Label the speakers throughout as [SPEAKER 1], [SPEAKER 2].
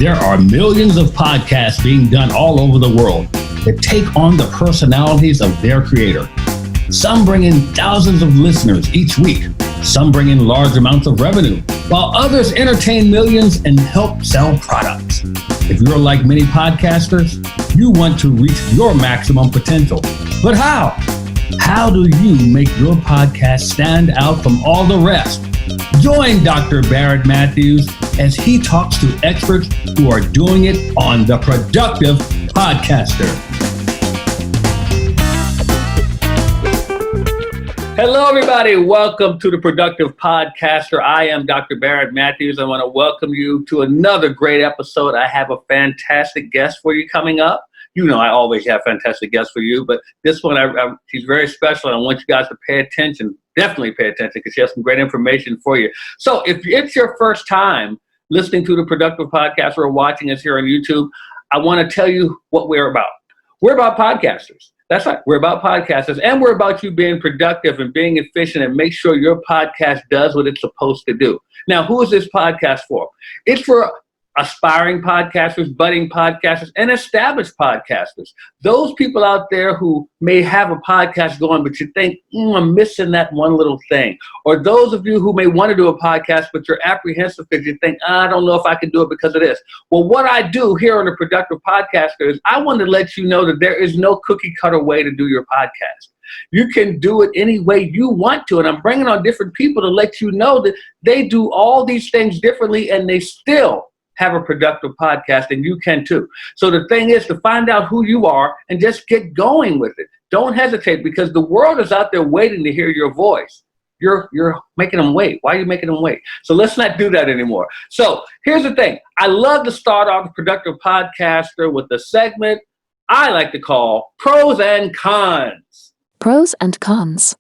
[SPEAKER 1] There are millions of podcasts being done all over the world that take on the personalities of their creator. Some bring in thousands of listeners each week. Some bring in large amounts of revenue, while others entertain millions and help sell products. If you're like many podcasters, you want to reach your maximum potential. But how? How do you make your podcast stand out from all the rest? Join Dr. Barrett Matthews as he talks to experts who are doing it on The Productive Podcaster. Hello, everybody. Welcome to The Productive Podcaster. I am Dr. Barrett Matthews. I want to welcome you to another great episode. I have a fantastic guest for you coming up. You know I always have fantastic guests for you, but this one, she's very special, and I want you guys to pay attention. Definitely pay attention because she has some great information for you. So if it's your first time listening to The Productive Podcast or watching us here on YouTube, I want to tell you what we're about. We're about podcasters. That's right. We're about podcasters, and we're about you being productive and being efficient and make sure your podcast does what it's supposed to do. Now, who is this podcast for? It's for aspiring podcasters, budding podcasters, and established podcasters. Those people out there who may have a podcast going, but you think, I'm missing that one little thing. Or those of you who may want to do a podcast, but you're apprehensive because you think, I don't know if I can do it because of this. Well, what I do here on The Productive Podcaster is I want to let you know that there is no cookie cutter way to do your podcast. You can do it any way you want to. And I'm bringing on different people to let you know that they do all these things differently and they still have a productive podcast, and you can too. So the thing is to find out who you are and just get going with it. Don't hesitate because the world is out there waiting to hear your voice. You're making them wait. Why are you making them wait? So let's not do that anymore. So here's the thing. I love to start off the Productive Podcaster with the segment I like to call Pros and Cons.
[SPEAKER 2] Pros and cons.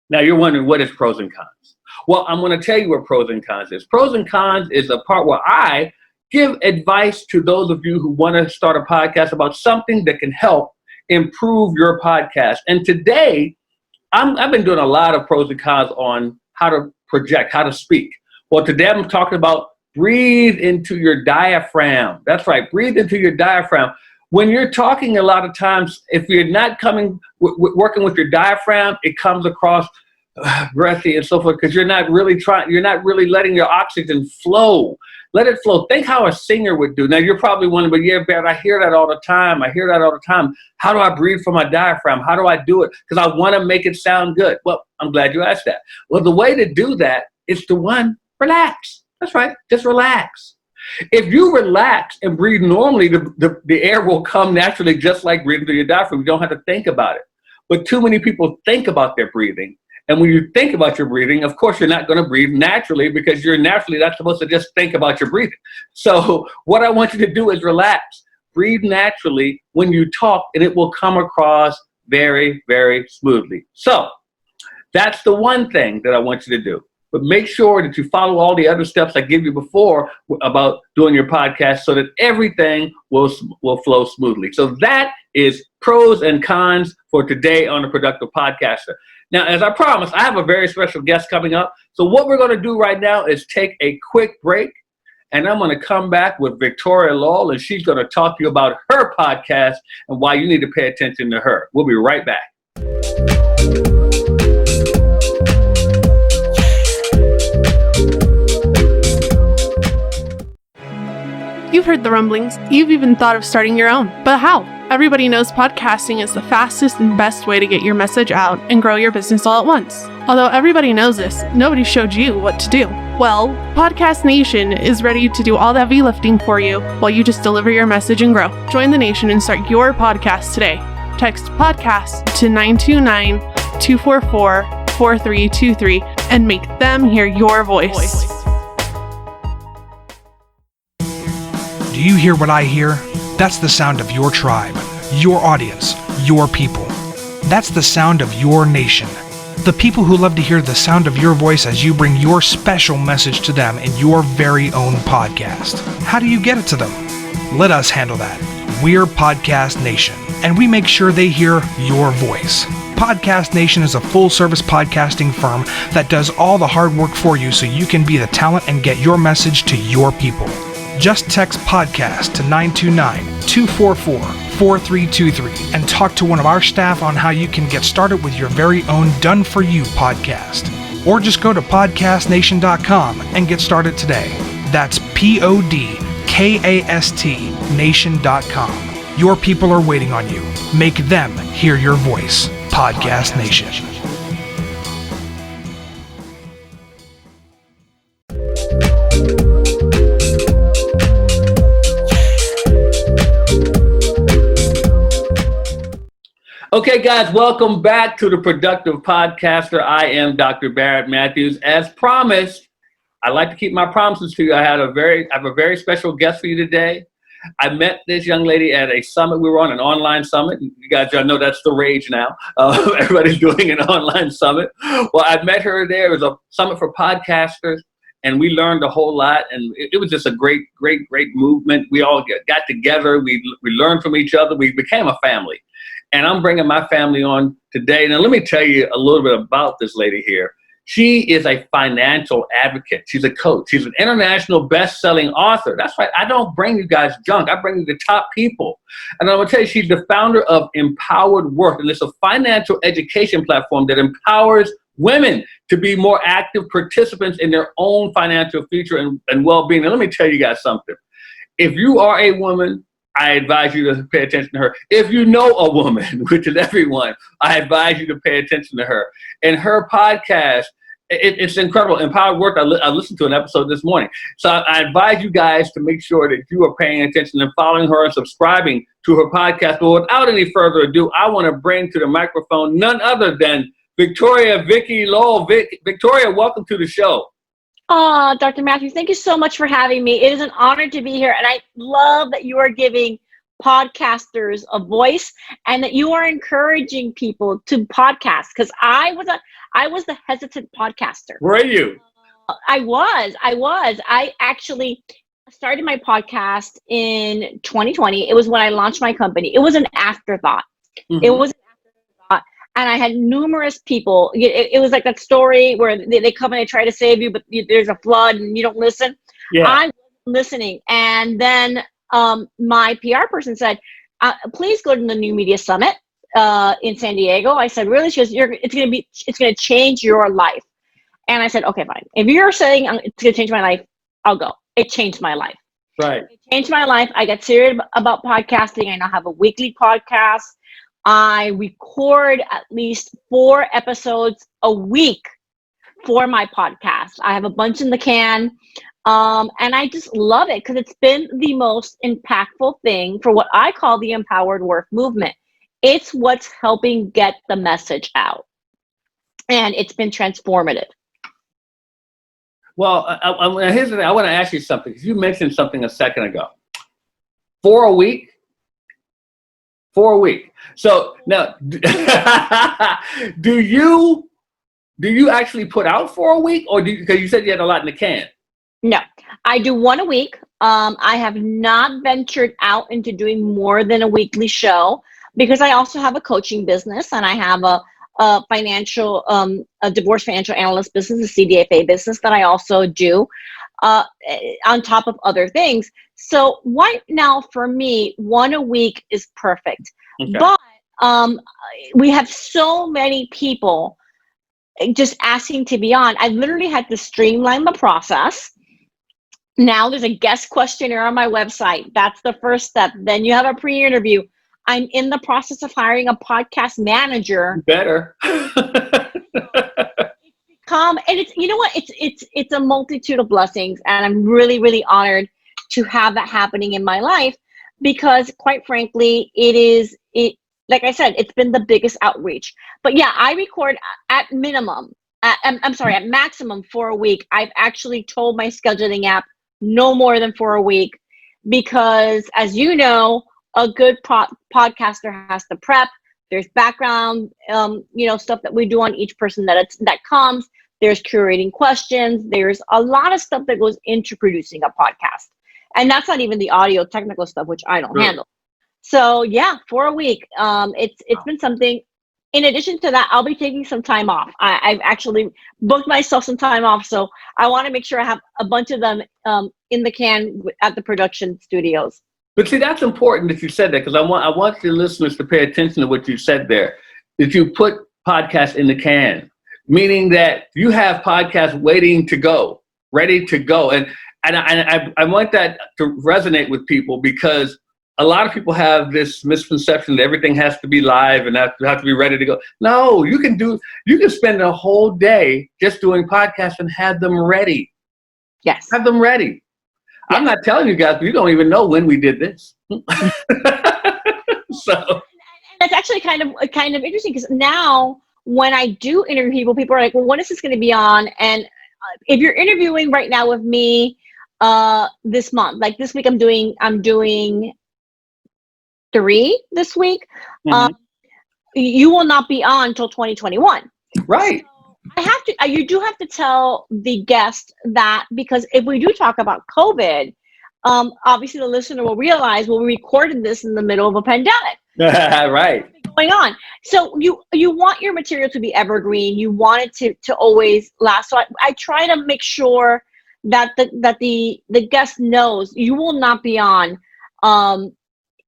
[SPEAKER 1] Now you're wondering, what is pros and cons? Well, I'm going to tell you what pros and cons is. Pros and cons is the part where I give advice to those of you who want to start a podcast about something that can help improve your podcast. And today, I've been doing a lot of pros and cons on how to project, how to speak. Well, today I'm talking about breathe into your diaphragm. That's right, breathe into your diaphragm. When you're talking, a lot of times, if you're not working with your diaphragm, it comes across breathy and so forth because you're not really letting your oxygen flow. Let it flow. Think how a singer would do. Now you're probably wondering, but yeah, Barrett, I hear that all the time. How do I breathe from my diaphragm? How do I do it? Because I want to make it sound good. Well, I'm glad you asked that. Well, the way to do that is to relax. That's right. Just relax. If you relax and breathe normally, the air will come naturally, just like breathing through your diaphragm. You don't have to think about it. But too many people think about their breathing. And when you think about your breathing, of course, you're not going to breathe naturally because you're naturally not supposed to just think about your breathing. So what I want you to do is relax. Breathe naturally when you talk, and it will come across very, very smoothly. So that's the one thing that I want you to do. But make sure that you follow all the other steps I gave you before about doing your podcast so that everything will flow smoothly. So that is pros and cons for today on The Productive Podcaster. Now, as I promised, I have a very special guest coming up. So what we're going to do right now is take a quick break, and I'm going to come back with Victoria Lowell, and she's going to talk to you about her podcast and why you need to pay attention to her. We'll be right back.
[SPEAKER 3] You've heard the rumblings. You've even thought of starting your own. But how? Everybody knows podcasting is the fastest and best way to get your message out and grow your business all at once. Although everybody knows this, nobody showed you what to do. Well, Podcast Nation is ready to do all the heavy lifting for you while you just deliver your message and grow. Join the nation and start your podcast today. Text podcast to 929-244-4323 and make them hear your voice.
[SPEAKER 4] Do you hear what I hear? That's the sound of your tribe, your audience, your people. That's the sound of your nation. The people who love to hear the sound of your voice as you bring your special message to them in your very own podcast. How do you get it to them? Let us handle that. We're Podcast Nation, and we make sure they hear your voice. Podcast Nation is a full-service podcasting firm that does all the hard work for you so you can be the talent and get your message to your people. Just text podcast to 929-244-4323 and talk to one of our staff on how you can get started with your very own Done For You podcast. Or just go to podcastnation.com and get started today. That's PODCAST nation.com. Your people are waiting on you. Make them hear your voice. Podcast Nation.
[SPEAKER 1] Okay, guys, welcome back to the Productive Podcaster. I am Dr. Barrett Matthews. As promised, I like to keep my promises to you. I have a very special guest for you today. I met this young lady at a summit. We were on an online summit. You guys know that's the rage now. Everybody's doing an online summit. Well, I met her there. It was a summit for podcasters, and we learned a whole lot. And it was just a great movement. We all got together. We learned from each other. We became a family. And I'm bringing my family on today. Now, let me tell you a little bit about this lady here. She is a financial advocate. She's a coach. She's an international best-selling author. That's right. I don't bring you guys junk. I bring you the top people. And I'm going to tell you, she's the founder of Empowered Work. And it's a financial education platform that empowers women to be more active participants in their own financial future and well-being. And let me tell you guys something. If you are a woman, I advise you to pay attention to her. If you know a woman, which is everyone, I advise you to pay attention to her. And her podcast, it's incredible. Empowered Work, I listened to an episode this morning. So I advise you guys to make sure that you are paying attention and following her and subscribing to her podcast. But without any further ado, I want to bring to the microphone none other than Victoria Lowell. Victoria, welcome to the show.
[SPEAKER 2] Dr. Matthews, thank you so much for having me. It is an honor to be here, and I love that you are giving podcasters a voice and that you are encouraging people to podcast, because I was the hesitant podcaster.
[SPEAKER 1] Were you?
[SPEAKER 2] I was. I actually started my podcast in 2020. It was when I launched my company. It was an afterthought. Mm-hmm. It was and I had numerous people. It was like that story where they come and they try to save you, but there's a flood and you don't listen. Yeah. I wasn't listening. And then my PR person said, please go to the New Media Summit in San Diego. I said, really? She goes, it's going to change your life. And I said, okay, fine. If you're saying it's going to change my life, I'll go. It changed my life.
[SPEAKER 1] Right.
[SPEAKER 2] It changed my life. I got serious about podcasting. I now have a weekly podcast. I record at least 4 episodes a week for my podcast. I have a bunch in the can, and I just love it because it's been the most impactful thing for what I call the empowered work movement. It's what's helping get the message out, and it's been transformative.
[SPEAKER 1] Well, here's the thing. I want to ask you something, because you mentioned something a second ago. 4 a week? 4 a week. So now, do you actually put out 4 a week, or because you said you had a lot in the can?
[SPEAKER 2] No, I do 1 a week. I have not ventured out into doing more than a weekly show because I also have a coaching business, and I have a divorce financial analyst business, a CDFA business that I also do on top of other things. So right now for me, 1 a week is perfect. Okay. But we have so many people just asking to be on. I literally had to streamline the process. Now there's a guest questionnaire on my website. That's the first step. Then you have a pre-interview. I'm in the process of hiring a podcast manager.
[SPEAKER 1] Better.
[SPEAKER 2] And it's, you know what? It's a multitude of blessings, and I'm really, really honored to have that happening in my life, because quite frankly, like I said, it's been the biggest outreach. But yeah, I record at maximum 4 a week. I've actually told my scheduling app no more than 4 a week, because as you know, a good podcaster has to prep. There's background, stuff that we do on each person that comes. There's curating questions. There's a lot of stuff that goes into producing a podcast. And that's not even the audio technical stuff, which I don't handle. So yeah, 4 a week. It's been something. in addition to that, I'll be taking some time off. I've actually booked myself some time off, so I want to make sure I have a bunch of them in the can at the production studios.
[SPEAKER 1] But see, that's important that you said that, because I want your listeners to pay attention to what you said there. That you put podcasts in the can, meaning that you have podcasts waiting to go, ready to go, and I want that to resonate with people, because a lot of people have this misconception that everything has to be live and have to be ready to go. No, you can spend a whole day just doing podcasts and have them ready.
[SPEAKER 2] Yes.
[SPEAKER 1] Have them ready. I'm not telling you guys, you don't even know when we did this. So
[SPEAKER 2] that's actually kind of interesting, because now when I do interview people are like, well, when is this going to be on? And if you're interviewing right now with me this month, like this week, I'm doing 3 this week.
[SPEAKER 1] Mm-hmm.
[SPEAKER 2] You will not be on until 2021.
[SPEAKER 1] Right.
[SPEAKER 2] So you do have to tell the guest that, because if we do talk about COVID, obviously the listener will realize, well, we recorded this in the middle of a pandemic.
[SPEAKER 1] Right.
[SPEAKER 2] Going on. So you want your material to be evergreen. You want it to always last. So I try to make sure that the guest knows you will not be on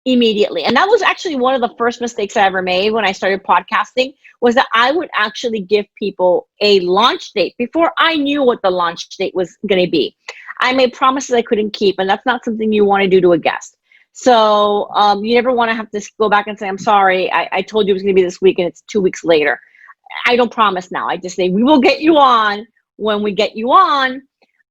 [SPEAKER 2] immediately. And that was actually one of the first mistakes I ever made when I started podcasting, was that I would actually give people a launch date before I knew what the launch date was going to be. I made promises I couldn't keep, and that's not something you want to do to a guest. So you never want to have to go back and say, I'm sorry, I told you it was going to be this week and it's 2 weeks later. I don't promise now. I just say, we will get you on when we get you on.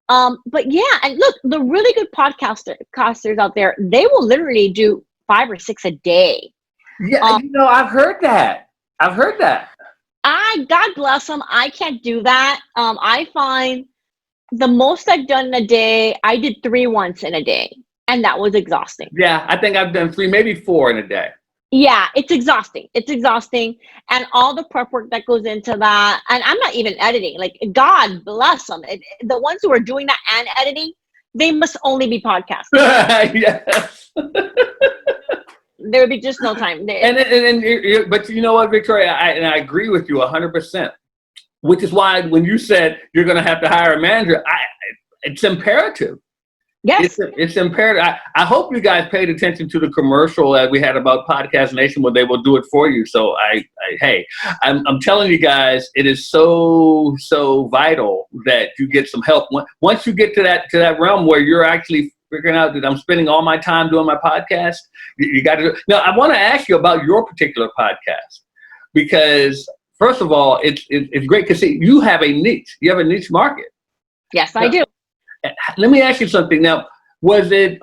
[SPEAKER 2] But yeah, and look, the really good podcasters out there, they will literally do 5 or 6 a day.
[SPEAKER 1] Yeah, I've heard that.
[SPEAKER 2] God bless them. I can't do that. I find the most I've done in a day, I did 3 once in a day, and that was exhausting.
[SPEAKER 1] Yeah, I think I've done 3, maybe 4 in a day.
[SPEAKER 2] Yeah, it's exhausting. And all the prep work that goes into that. And I'm not even editing. Like, God bless them. The ones who are doing that and editing, they must only be podcasters.
[SPEAKER 1] Yes.
[SPEAKER 2] There would be just no time.
[SPEAKER 1] But you know what, Victoria, I agree with you 100%. Which is why when you said you're going to have to hire a manager, it's imperative.
[SPEAKER 2] Yes.
[SPEAKER 1] It's imperative. I hope you guys paid attention to the commercial that we had about Podcast Nation, where they will do it for you. So I'm telling you guys, it is so vital that you get some help. Once you get to that realm where you're actually figuring out that I'm spending all my time doing my podcast, you got to. Now, I want to ask you about your particular podcast, because first of all, it's great because you have a niche. You have a niche market.
[SPEAKER 2] Yes, I do.
[SPEAKER 1] Let me ask you something. Now, was it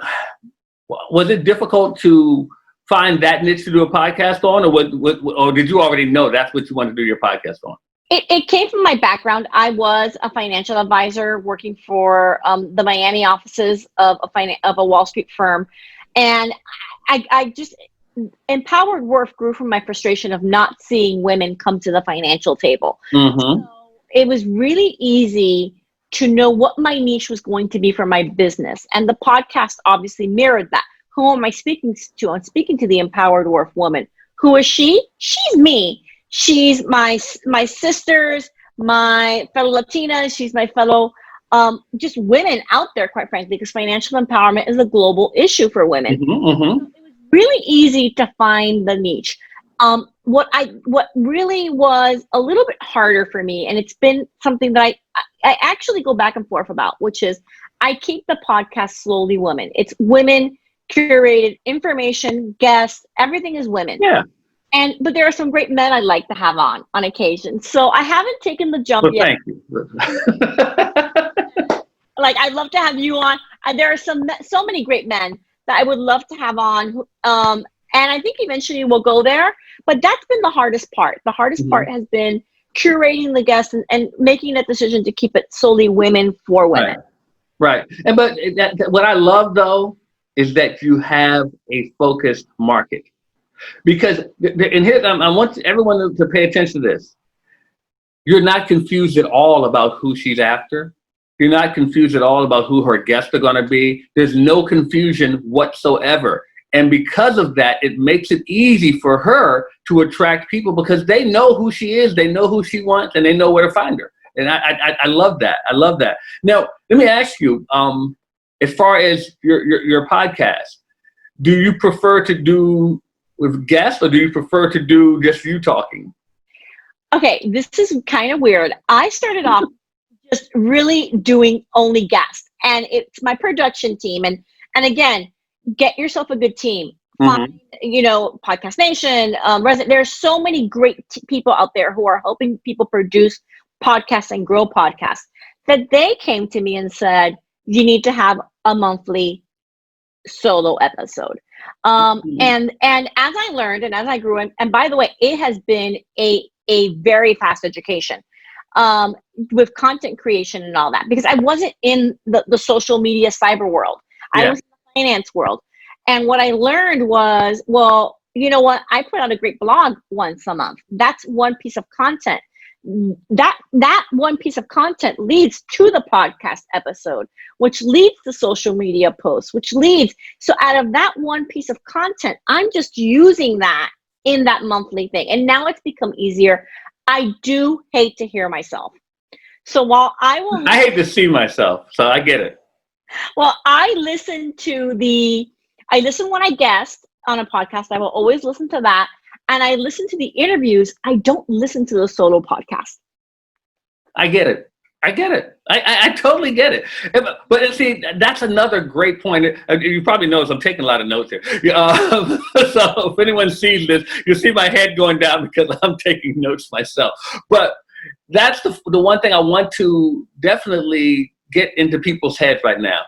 [SPEAKER 1] difficult to find that niche to do a podcast on, or did you already know that's what you wanted to do your podcast on?
[SPEAKER 2] It came from my background. I was a financial advisor working for the Miami offices of a Wall Street firm, and I just Empowered Worth grew from my frustration of not seeing women come to the financial table.
[SPEAKER 1] Mm-hmm.
[SPEAKER 2] So it was really easy to know what my niche was going to be for my business. And the podcast obviously mirrored that. Who am I speaking to? I'm speaking to the Empowered Worth woman. Who is she? She's me. She's my sisters, my fellow Latinas. She's my fellow just women out there, quite frankly, because financial empowerment is a global issue for women.
[SPEAKER 1] Mm-hmm, mm-hmm.
[SPEAKER 2] So it was really easy to find the niche. What really was a little bit harder for me, and it's been something that I actually go back and forth about, which is I keep the podcast Slowly Women. It's women curated information, guests, everything is women.
[SPEAKER 1] Yeah.
[SPEAKER 2] But there are some great men I'd like to have on occasion. So I haven't taken the jump yet.
[SPEAKER 1] Thank you.
[SPEAKER 2] Like, I'd love to have you on. There are so many great men that I would love to have on. And I think eventually we'll go there. But that's been the hardest part. The hardest part has been curating the guests and making that decision to keep it solely women for women.
[SPEAKER 1] Right. But what I love, though, is that you have a focused market. Because, and here, I want everyone to pay attention to this. You're not confused at all about who she's after. You're not confused at all about who her guests are going to be. There's no confusion whatsoever. And because of that, it makes it easy for her to attract people because they know who she is, they know who she wants, and they know where to find her. And I love that. I love that. Now, let me ask you, as far as your podcast, do you prefer to do with guests or do you prefer to do just you talking?
[SPEAKER 2] Okay, this is kind of weird. I started off just really doing only guests, and it's my production team. And again, get yourself a good team. Find, Podcast Nation, there's so many great people out there who are helping people produce podcasts and grow podcasts, that they came to me and said, you need to have a monthly solo episode. And as I learned and as I grew, and by the way, it has been a very fast education with content creation and all that, because I wasn't in the social media cyber world. I was in the finance world. And what I learned was, well, you know what? I put out a great blog once a month. That's one piece of content. That one piece of content leads to the podcast episode, which leads to social media posts, so out of that one piece of content, I'm just using that in that monthly thing. And now it's become easier. I do hate to hear myself. So while I
[SPEAKER 1] hate to see myself, so I get it.
[SPEAKER 2] Well, I listen when I guest on a podcast. I will always listen to that. And I listen to the interviews. I don't listen to the solo podcast. I get it.
[SPEAKER 1] I totally get it. But see, that's another great point. You probably notice I'm taking a lot of notes here. So if anyone sees this, you'll see my head going down because I'm taking notes myself. But that's the one thing I want to definitely get into people's heads right now.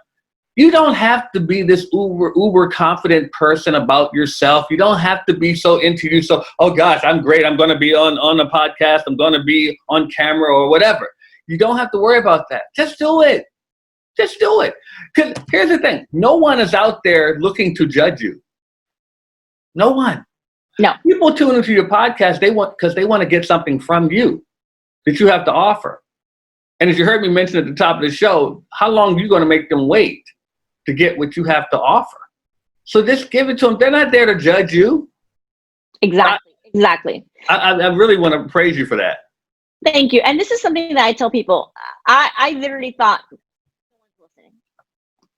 [SPEAKER 1] You don't have to be this uber confident person about yourself. You don't have to be so into you. So, oh gosh, I'm great. I'm going to be on a podcast. I'm going to be on camera or whatever. You don't have to worry about that. Just do it. Because here's the thing. No one is out there looking to judge you. No one.
[SPEAKER 2] No.
[SPEAKER 1] People tune into your podcast because they want to get something from you that you have to offer. And as you heard me mention at the top of the show, how long are you going to make them wait to get what you have to offer? So just give it to them. They're not there to judge you.
[SPEAKER 2] Exactly.
[SPEAKER 1] I really want to praise you for that.
[SPEAKER 2] Thank you. And this is something that I tell people. I literally thought,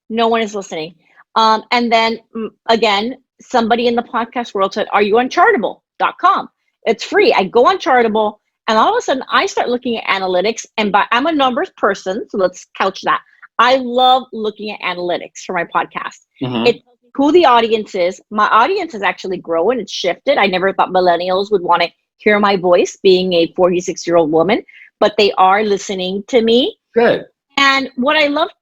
[SPEAKER 2] no one is listening. And then again, somebody in the podcast world said, are you on Chartable.com? It's free. I go on Chartable, and all of a sudden I start looking at analytics, and I'm a numbers person, so let's couch that. I love looking at analytics for my podcast.
[SPEAKER 1] Mm-hmm.
[SPEAKER 2] It tells me who the audience is. My audience is actually growing. It's shifted. I never thought millennials would want to hear my voice being a 46-year-old woman, but they are listening to me.
[SPEAKER 1] Good.
[SPEAKER 2] And what I loved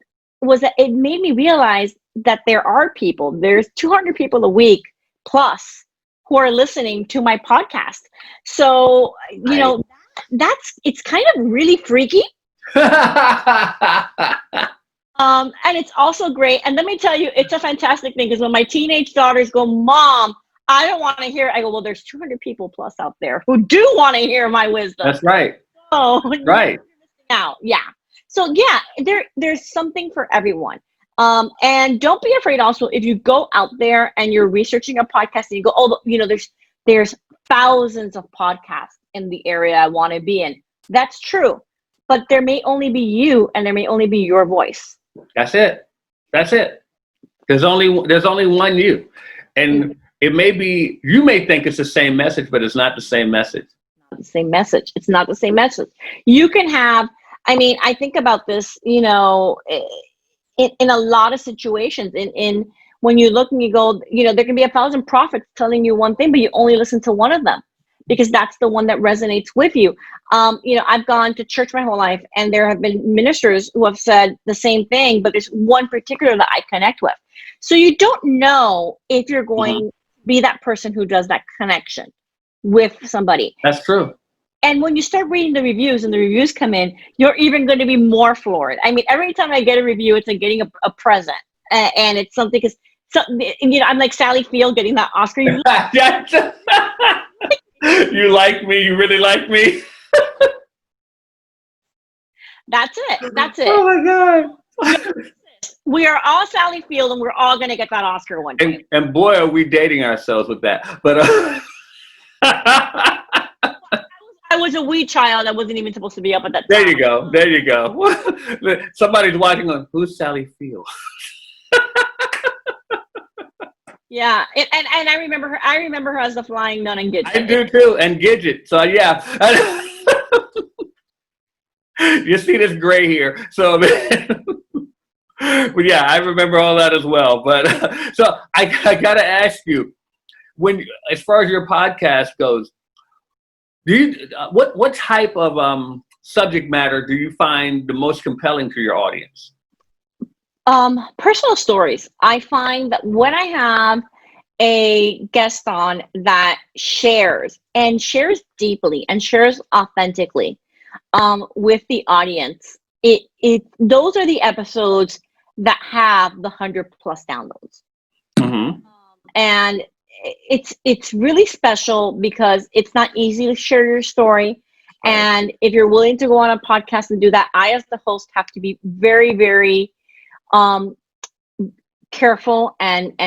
[SPEAKER 2] was that it made me realize that there's 200 people a week plus who are listening to my podcast. So, it's kind of really freaky. And it's also great. And let me tell you, it's a fantastic thing, because when my teenage daughters go, Mom, I don't want to hear, I go, well, there's 200 people plus out there who do want to hear my wisdom.
[SPEAKER 1] That's right.
[SPEAKER 2] Oh,
[SPEAKER 1] right.
[SPEAKER 2] Now, yeah. So yeah, there's something for everyone. And don't be afraid also, if you go out there and you're researching a podcast and you go, oh, there's thousands of podcasts in the area I want to be in. That's true. But there may only be you, and there may only be your voice.
[SPEAKER 1] That's it. There's only one you. And it may be, you may think it's the same message, but it's not the same message.
[SPEAKER 2] It's not the same message. You can have, I think about this, in a lot of situations, in when you look and you go, there can be 1,000 prophets telling you one thing, but you only listen to one of them, because that's the one that resonates with you. I've gone to church my whole life, and there have been ministers who have said the same thing, but there's one particular that I connect with. So you don't know if you're going to be that person who does that connection with somebody.
[SPEAKER 1] That's true.
[SPEAKER 2] And when you start reading the reviews and the reviews come in, you're even going to be more floored. Every time I get a review, it's like getting a present. And it's something, because I'm like Sally Field getting that Oscar. You
[SPEAKER 1] like me? You really like me?
[SPEAKER 2] That's it.
[SPEAKER 1] Oh my God.
[SPEAKER 2] We are all Sally Field, and we're all going to get that Oscar one day.
[SPEAKER 1] And boy, are we dating ourselves with that. But
[SPEAKER 2] I was a wee child. I wasn't even supposed to be up at that time.
[SPEAKER 1] There you go. There you go. Somebody's watching on, who's Sally Field?
[SPEAKER 2] Yeah, and I remember her. I remember her as the Flying Nun and Gidget.
[SPEAKER 1] I do too, and Gidget. So yeah. You see this gray here. So, but yeah, I remember all that as well. But so I got to ask you, as far as your podcast goes, what type of subject matter do you find the most compelling to your audience?
[SPEAKER 2] Personal stories. I find that when I have a guest on that shares deeply and shares authentically with the audience, those are the episodes that have the 100+ downloads.
[SPEAKER 1] Mm-hmm.
[SPEAKER 2] And it's really special because it's not easy to share your story. Right. And if you're willing to go on a podcast and do that, I as the host have to be very, very careful and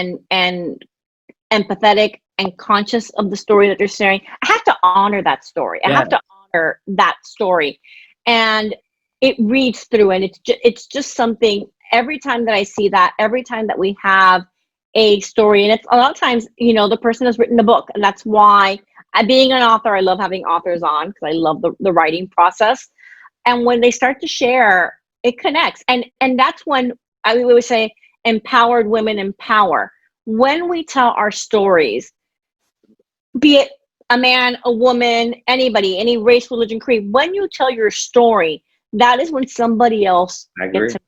[SPEAKER 2] empathetic and conscious of the story that they're sharing. I have to honor that story. I have to honor that story, and it reads through. And it's just something. Every time that I see that, every time that we have a story, and it's a lot of times, the person has written the book, and that's why being an author, I love having authors on because I love the writing process. And when they start to share, it connects, and that's when I always say, empowered women empower. When we tell our stories, be it a man, a woman, anybody, any race, religion, creed, when you tell your story, that is when somebody else gets empowered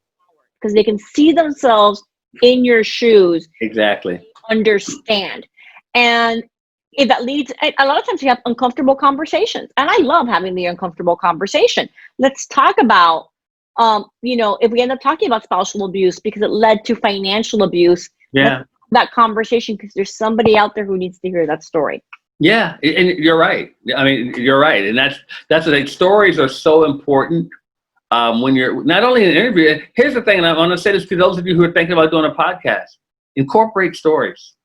[SPEAKER 2] because they can see themselves in your shoes.
[SPEAKER 1] Exactly.
[SPEAKER 2] Understand. And if that leads, a lot of times we have uncomfortable conversations, and I love having the uncomfortable conversation. Let's talk about, if we end up talking about spousal abuse because it led to financial abuse, that conversation, because there's somebody out there who needs to hear that story.
[SPEAKER 1] Yeah, and you're right. I mean, you're right, and that's the thing. Stories are so important. When you're not only in an interview, here's the thing, and I want to say this to those of you who are thinking about doing a podcast: incorporate stories.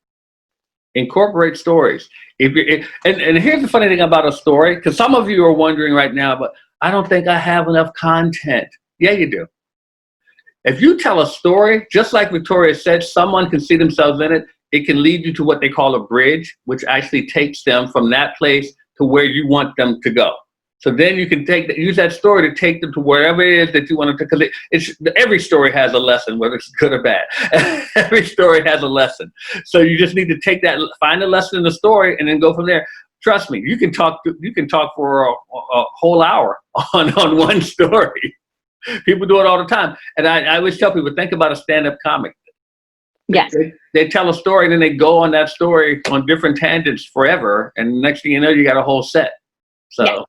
[SPEAKER 1] Incorporate stories. And here's the funny thing about a story, because some of you are wondering right now, but I don't think I have enough content. Yeah, you do. If you tell a story, just like Victoria said, someone can see themselves in it. It can lead you to what they call a bridge, which actually takes them from that place to where you want them to go. So then you can use that story to take them to wherever it is that you want them to, because every story has a lesson, whether it's good or bad. Every story has a lesson. So you just need to take that, find a lesson in the story, and then go from there. Trust me, you can talk for a whole hour on one story. People do it all the time. And I always tell people, think about a stand-up comic.
[SPEAKER 2] Yes.
[SPEAKER 1] They tell a story, and then they go on that story on different tangents forever. And next thing you know, you got a whole set. So. Yes.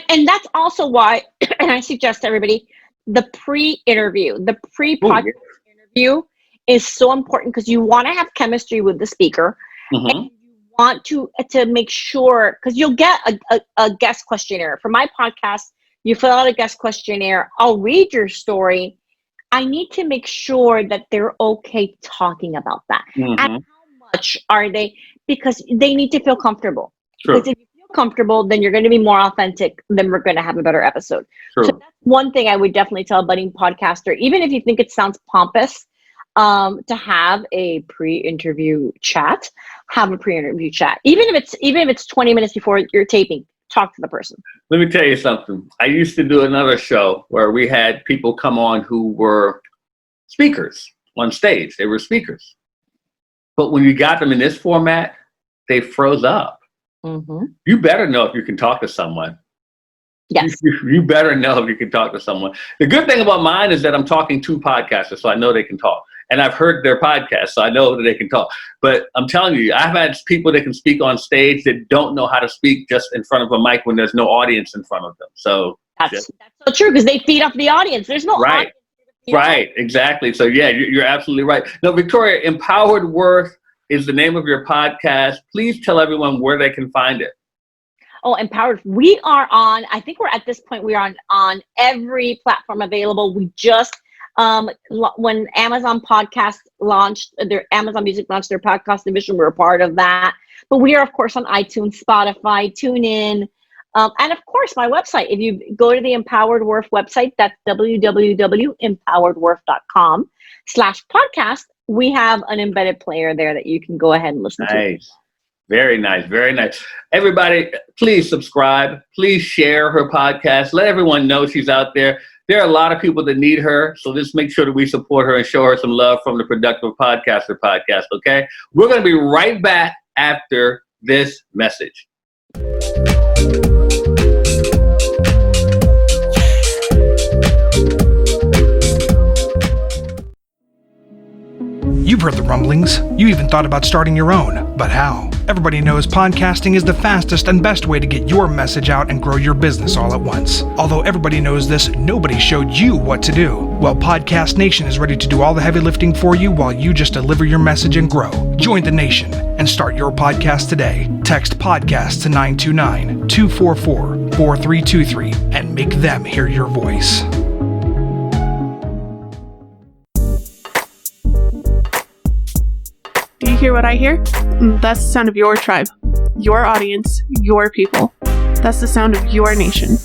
[SPEAKER 2] And that's also why, and I suggest to everybody, the pre-interview, the pre-podcast interview is so important, because you want to have chemistry with the speaker. Mm-hmm. And you want to make sure, because you'll get a guest questionnaire. For my podcast, you fill out a guest questionnaire. I'll read your story. I need to make sure that they're okay talking about that. Mm-hmm. And how much are they? Because they need to feel comfortable.
[SPEAKER 1] True.
[SPEAKER 2] Because if you feel comfortable, then you're going to be more authentic. Then we're going to have a better episode.
[SPEAKER 1] True.
[SPEAKER 2] So that's one thing I would definitely tell a budding podcaster, even if you think it sounds pompous, to have a pre-interview chat. Have a pre-interview chat, even if it's 20 minutes before you're taping. Talk to the person.
[SPEAKER 1] Let me tell you something. I used to do another show where we had people come on who were speakers on stage. They were speakers. But when you got them in this format, they froze up. Mm-hmm. You better know if you can talk to someone.
[SPEAKER 2] Yes.
[SPEAKER 1] You better know if you can talk to someone. The good thing about mine is that I'm talking to podcasters, so I know they can talk. And I've heard their podcasts, so I know that they can talk. But I'm telling you, I've had people that can speak on stage that don't know how to speak just in front of a mic when there's no audience in front of them. So
[SPEAKER 2] that's so true, because they feed off the audience. There's no audience.
[SPEAKER 1] Right, exactly. So yeah, you're absolutely right. Now, Victoria, Empowered Worth is the name of your podcast. Please tell everyone where they can find it.
[SPEAKER 2] Oh, Empowered. We are on, I think we're at this point, we are on every platform available. We just When Amazon Podcast launched, their Amazon Music launched their podcast division, we're a part of that. But we are, of course, on iTunes, Spotify, TuneIn, and of course, my website. If you go to the Empowered Worth website, that's www.empoweredworth.com/podcast. We have an embedded player there that you can go ahead and listen to.
[SPEAKER 1] Nice. Very nice. Very nice. Everybody, please subscribe. Please share her podcast. Let everyone know she's out there. There are a lot of people that need her. So just make sure that we support her and show her some love from the Productive Podcaster podcast. Okay. We're going to be right back after this message.
[SPEAKER 4] You've heard the rumblings. You even thought about starting your own. But how? Everybody knows podcasting is the fastest and best way to get your message out and grow your business all at once. Although everybody knows this, nobody showed you what to do. Well, Podcast Nation is ready to do all the heavy lifting for you while you just deliver your message and grow. Join the nation and start your podcast today. Text podcast to 929-244-4323 and make them hear your voice.
[SPEAKER 3] Do you hear what I hear? That's the sound of your tribe, your audience, your people. That's the sound of your nation.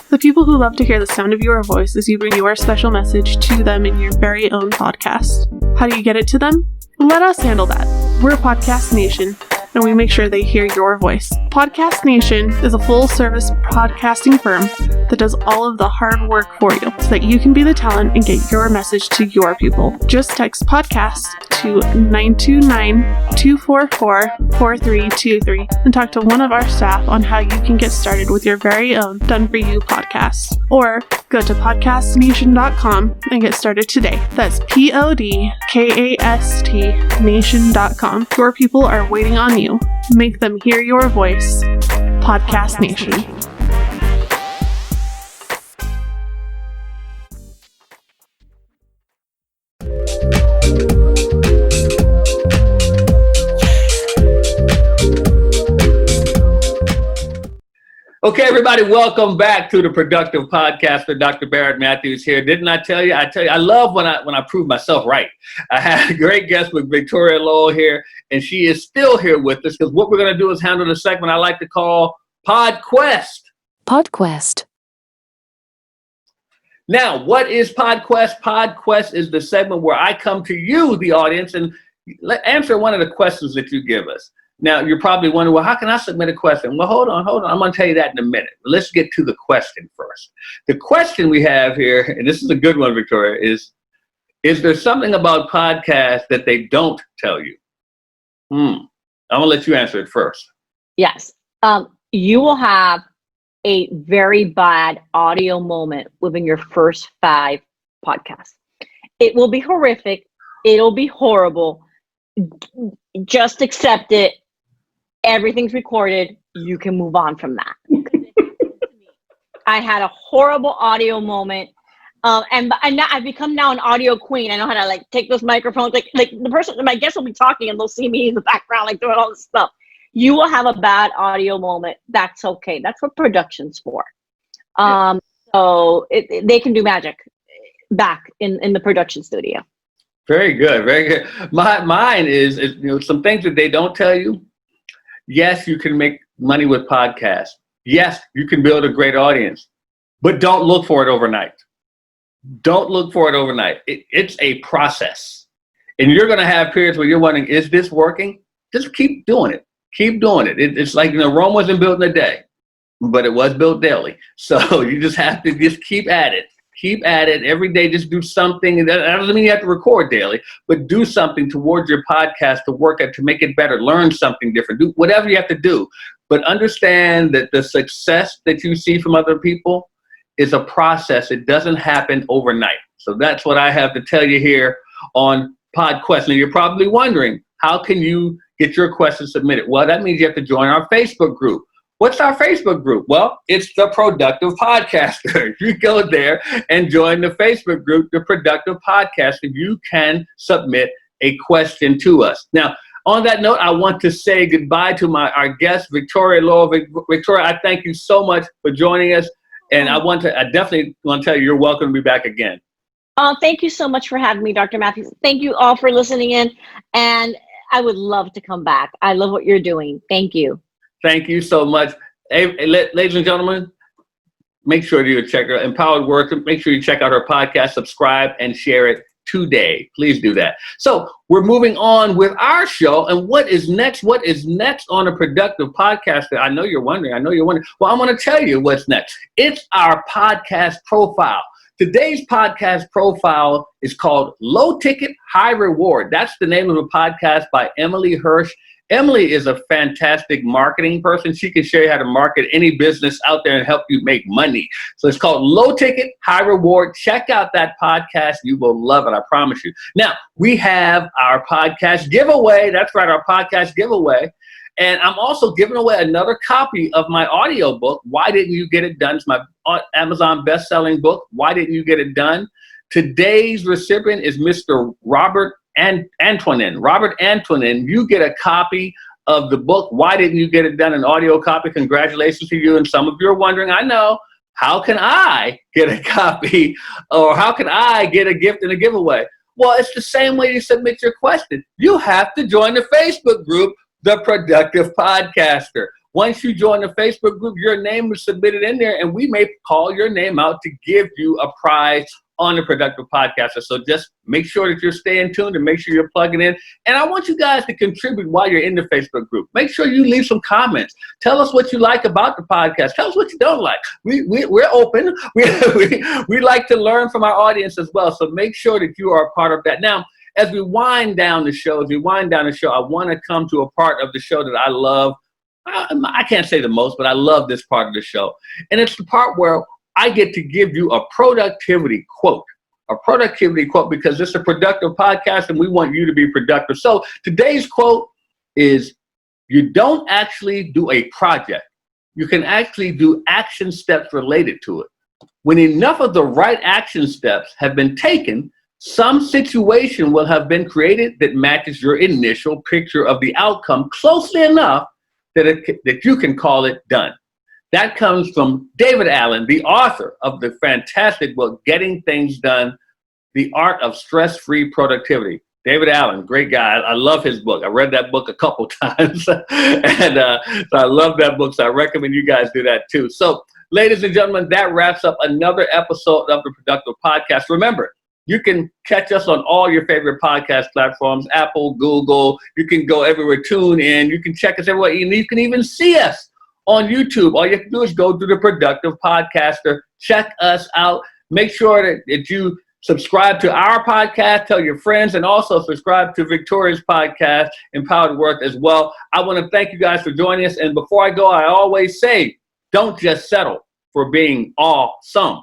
[SPEAKER 3] The people who love to hear the sound of your voice as you bring your special message to them in your very own podcast. How do you get it to them? Let us handle that. We're Podcast Nation, and we make sure they hear your voice. Podcast Nation is a full-service podcasting firm that does all of the hard work for you so that you can be the talent and get your message to your people. Just text podcast to 929-244-4323 and talk to one of our staff on how you can get started with your very own done-for-you podcast. Or go to podcastnation.com and get started today. That's PODCAST nation.com. Your people are waiting on you. Make them hear your voice. Podcast Nation.
[SPEAKER 1] Okay, everybody, welcome back to the Productive Podcaster. Dr. Barrett Matthews here. Didn't I tell you? I love when I prove myself right. I had a great guest with Victoria Lowell here, and she is still here with us because what we're going to do is handle the segment I like to call PodQuest.
[SPEAKER 5] PodQuest.
[SPEAKER 1] Now, what is PodQuest? PodQuest is the segment where I come to you, the audience, and answer one of the questions that you give us. Now, you're probably wondering, well, how can I submit a question? Well, hold on. I'm going to tell you that in a minute. Let's get to the question first. The question we have here, and this is a good one, Victoria, is there something about podcasts that they don't tell you? I'm going to let you answer it first.
[SPEAKER 2] Yes. You will have a very bad audio moment within your first 5 podcasts. It will be horrific. It'll be horrible. Just accept it. Everything's recorded. You can move on from that. I had a horrible audio moment. And now I've become now an audio queen. I know how to take those microphones. Like the person, my guest will be talking and they'll see me in the background, doing all this stuff. You will have a bad audio moment. That's okay. That's what production's for. So they can do magic back in the production studio.
[SPEAKER 1] Very good. Very good. Mine is some things that they don't tell you. Yes, you can make money with podcasts. Yes, you can build a great audience, but don't look for it overnight. Don't look for it overnight. It's a process. And you're going to have periods where you're wondering, is this working? Just keep doing it. Keep doing it. It's like, Rome wasn't built in a day, but it was built daily. So you just have to just keep at it. Keep at it every day. Just do something. That doesn't mean you have to record daily, but do something towards your podcast to work at, to make it better. Learn something different. Do whatever you have to do. But understand that the success that you see from other people is a process. It doesn't happen overnight. So that's what I have to tell you here on PodQuest. Now you're probably wondering, how can you get your questions submitted? Well, that means you have to join our Facebook group. What's our Facebook group? Well, it's the Productive Podcaster. You go there and join the Facebook group, the Productive Podcaster. You can submit a question to us. Now, on that note, I want to say goodbye to our guest, Victoria Lowell. Victoria, I thank you so much for joining us. And I definitely want to tell you, you're welcome to be back again.
[SPEAKER 2] Thank you so much for having me, Dr. Matthews. Thank you all for listening in. And I would love to come back. I love what you're doing. Thank you.
[SPEAKER 1] Thank you so much. Hey, ladies and gentlemen, make sure you check her Empowered Work. Make sure you check out her podcast, subscribe, and share it today. Please do that. So we're moving on with our show. And what is next? What is next on a productive podcaster? I know you're wondering. Well, I'm going to tell you what's next. It's our podcast profile. Today's podcast profile is called Low Ticket, High Reward. That's the name of a podcast by Emily Hirsch. Emily is a fantastic marketing person. She can show you how to market any business out there and help you make money. So it's called Low Ticket, High Reward. Check out that podcast. You will love it. I promise you. Now, we have our podcast giveaway. That's right, our podcast giveaway. And I'm also giving away another copy of my audio book, Why Didn't You Get It Done? It's my Amazon best-selling book, Why Didn't You Get It Done? Today's recipient is Mr. Robert Antonin. Robert Antonin, you get a copy of the book, Why Didn't You Get It Done? An audio copy. Congratulations to you. And some of you are wondering, I know, how can I get a copy or how can I get a gift in a giveaway? Well, it's the same way you submit your question. You have to join the Facebook group, The Productive Podcaster. Once you join the Facebook group, your name is submitted in there, and we may call your name out to give you a prize on the Productive Podcaster. So just make sure that you're staying tuned and make sure you're plugging in. And I want you guys to contribute while you're in the Facebook group. Make sure you leave some comments. Tell us what you like about the podcast. Tell us what you don't like. We're open. We like to learn from our audience as well. So make sure that you are a part of that. Now, as we wind down the show, I want to come to a part of the show that I love. I can't say the most, but I love this part of the show. And it's the part where I get to give you a productivity quote because it's a productive podcast and we want you to be productive. So today's quote is, you don't actually do a project. You can actually do action steps related to it. When enough of the right action steps have been taken, some situation will have been created that matches your initial picture of the outcome closely enough that you can call it done. That comes from David Allen, the author of the fantastic book, Getting Things Done, The Art of Stress-Free Productivity. David Allen, great guy. I love his book. I read that book a couple times, and so I love that book, so I recommend you guys do that too. So, ladies and gentlemen, that wraps up another episode of the Productive Podcast. Remember, you can catch us on all your favorite podcast platforms, Apple, Google. You can go everywhere, tune in. You can check us everywhere, and you can even see us on YouTube. All you have to do is go to the Productive Podcaster. Check us out. Make sure that you subscribe to our podcast, tell your friends, and also subscribe to Victoria's podcast, Empowered Work, as well. I want to thank you guys for joining us. And before I go, I always say, don't just settle for being awesome.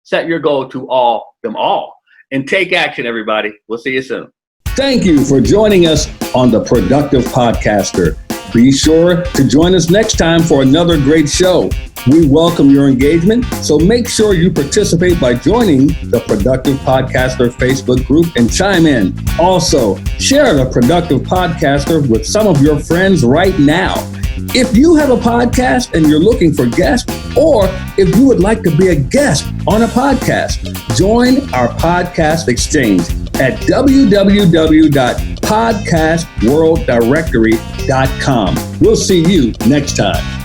[SPEAKER 1] Set your goal to all them all. And take action, everybody. We'll see you soon. Thank you for joining us on the Productive Podcaster. Be sure to join us next time for another great show. We welcome your engagement, so make sure you participate by joining the Productive Podcaster Facebook group and chime in. Also, share the Productive Podcaster with some of your friends right now. If you have a podcast and you're looking for guests, or if you would like to be a guest on a podcast, join our podcast exchange at www.podcastworlddirectory.com. We'll see you next time.